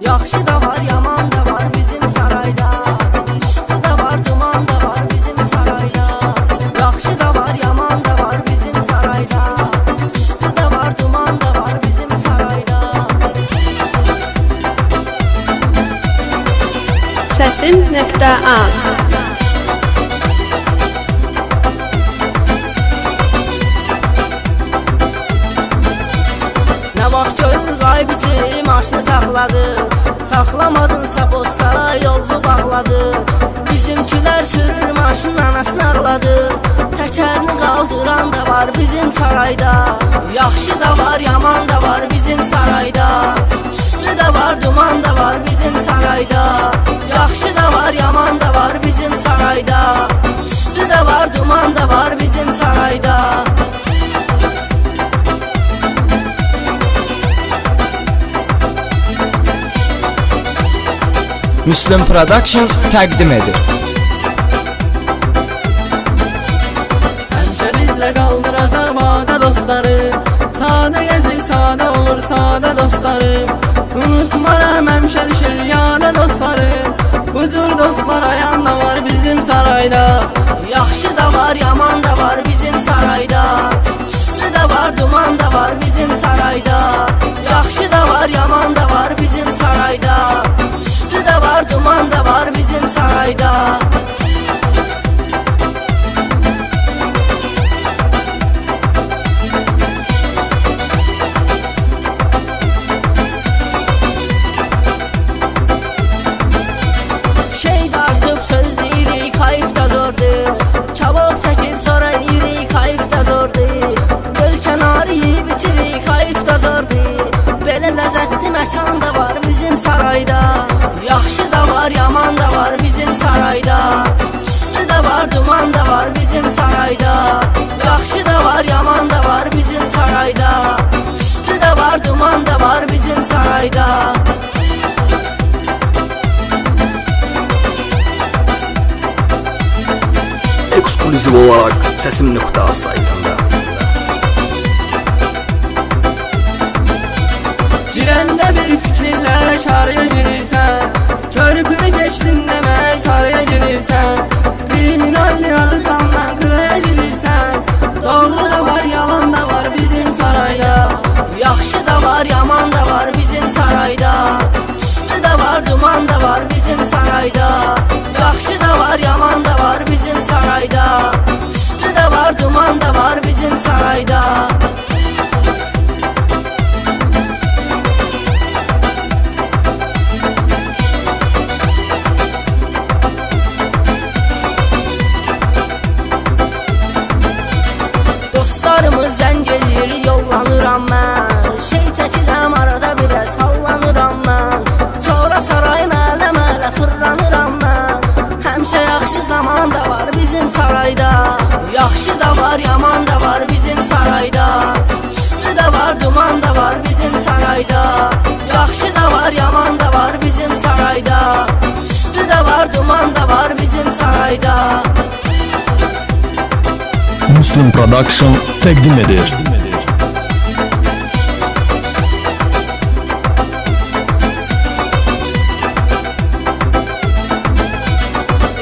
Yaxşı da var, yaman da var bizim sarayda. Üstü de var, duman da var bizim sarayda. Yaxşı da var, yaman da var bizim sarayda. Üstü de var, duman da var bizim sarayda. Sesim.az. Nə vaxt görür ay bizi maşını saxladı. Saxlamadınsa postlara yolunu bağladı. Bizimkilər sürür maşının anasını ağladı. Təkərini qaldıran da var bizim sarayda. Yaxşı da var, yaman da var bizim sarayda. Üstü de var, duman da var bizim sarayda. Yaxşı da var, yaman da var bizim sarayda. Üstü de var, duman da var bizim sarayda. Müslüm Production təqdim edir. Həmişə bizlə qaldıracaq vədə dostları. Sadə gəzir, sadə olur sadə dostları. Unutmaram həmişə düşür yadə dostları. Bu cür dostlar ayanda var bizim sarayda. Yaxşı da var, yaman da var bizim sarayda. Üstü de var, duman da var bizim sarayda. Yaxşı da var, yaman da var bizim sarayda. Üstü de var, duman da var bizim sarayda. Şey dartıp söz deyirik, hayf da zordur. Kabab çəkir sonra yirik, hayf da zordur. Göl kənarı yiyib içirik, hayf da zordur. Belə ləzzətli məkan da var bizim sarayda. Yaxşı da var, yaman da var bizim sarayda. Üstü de var, duman da var bizim sarayda. Yaxşı da var, yaman da var bizim sarayda. Üstü de var, duman da var bizim sarayda. Ekskluzif olarak Sesim.az saytında. Girəndə bir fikirlərə şaraya girirsən. Körpünü keçdin demək saraya girirsən. Kriminalli arızandan qıraya girirsən. Doğru da var, yalan da var bizim sarayda. Yaxşı da var, yaman da var bizim sarayda. Üstü de var, duman da var bizim sarayda. Yaxşı da var, yaman da var bizim sarayda. Üstü de var, duman da var bizim sarayda. Dostlarımız zəng edir, yollanıram mən. Şey çəkirəm arada biraz, hallanıram mən. Sonra saray mələ fırlanıram mən. Həmişə yaxşı zaman da var bizim sarayda. Yaxşı da var, yaman da var bizim sarayda. Üstü de var, duman da var bizim sarayda. Yaxşı da var, yaman da var bizim sarayda. Üstü de var, duman da var bizim sarayda. Müslüm Production təqdim edir.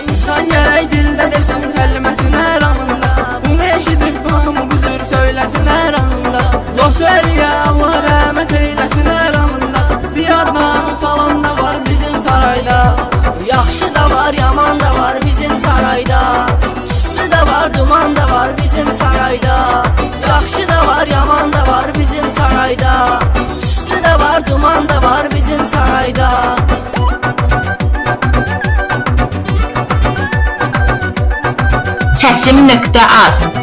İnsan gərək dildə desin kəlməsin hər anında. Bunu eşidib hamı büzür söyləsin hər anında. Loteriya Allah rəhmət eyləsin hər anında. Bir adnan uçalan da var bizim sarayda. Yaxşı da var, yaman da var bizim sarayda. Üstü de var, duman da var bizim sarayda. Yaxşı da var, yaman da var bizim sarayda. Üstü de var, duman da var bizim sarayda. Sesim.az.